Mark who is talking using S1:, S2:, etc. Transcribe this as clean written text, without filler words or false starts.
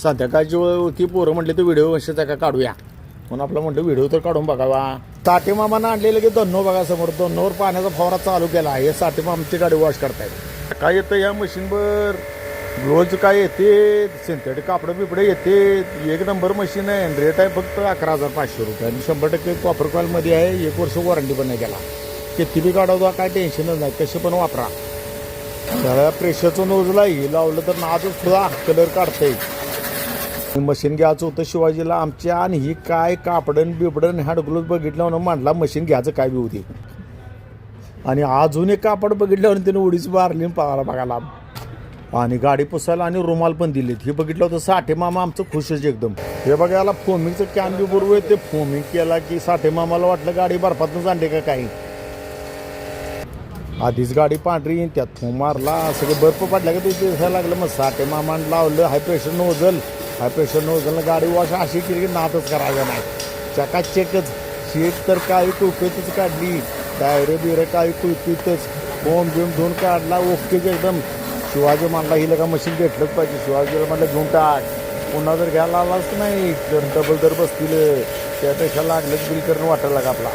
S1: संध्याकाळची वेळ होती, पोरं म्हटले तर व्हिडिओ वंशाचा का काढूया म्हणून आपलं म्हटलं व्हिडिओ तर काढून बघावा. साठे मामानं आणलेलं की दोन्नो बघा समोर, दोन्नोवर पाण्याचा फवारा चालू केला. हे साठे मामाची गाडी वॉश करतायत. काय येतं या मशीनवर, ग्लोज काय येते, सिंथेटिक कापडं बिपडे येते. एक नंबर मशीन आहे. रेट आहे फक्त 11,500 रुपये आणि 100% कॉपर कॉईलमध्ये आहे. 1 वर्ष वॉरंटी पण नाही त्याला. किती बी काढवतो काय टेन्शनच नाही, कसे पण वापरा. त्याला प्रेशरचं नोजला हे लावलं तर नाजच सुद्धा कलर काढतंय. मशीन घ्यायचं होतं शिवाजीला आमच्या, आणि ही काय कापडन बिपडन हँडग्लोज बघितल्यावर मांडला मशीन घ्यायचं काय बी होती. आणि अजून एक कापड बघितल्यावर त्याने उडीच मारली पाहायला बघायला. आणि गाडी पुसायला आणि रुमाल पण दिलीत. हे बघितलं होतं साठे मामा आमचं खुशच एकदम. हे बघा याला फोमिंगचं कॅन बी बरोबर आहे. ते फोमिंग केला की साठे मामाला वाटलं गाडी बर्फातूनच आणते का काही. आधीच गाडी पांढरी, त्यात फोम मारला, सगळं बर्फ पडला का ते दिसायला लागलं. मग साठे मामानं लावलं हाय प्रेशर नोजल गाडी वॉश अशी केली की नातच करायचं नाही. चकाचकच. सीट तर काही कुळकुळीतच काढली, टायरे बिरे काही कुळकुळीतच, फोम बिम धुवून काढला ओकेच एकदम. शिवाजी म्हणला हिला का मशीन घेतलंच पाहिजे. शिवाजीला म्हणलं घेऊन टाक, पुन्हा जर घ्यायला आलाच नाही तर डबल दर बसतील, त्यापेक्षा लागलंच बिल करून वाटायला लागा आपला.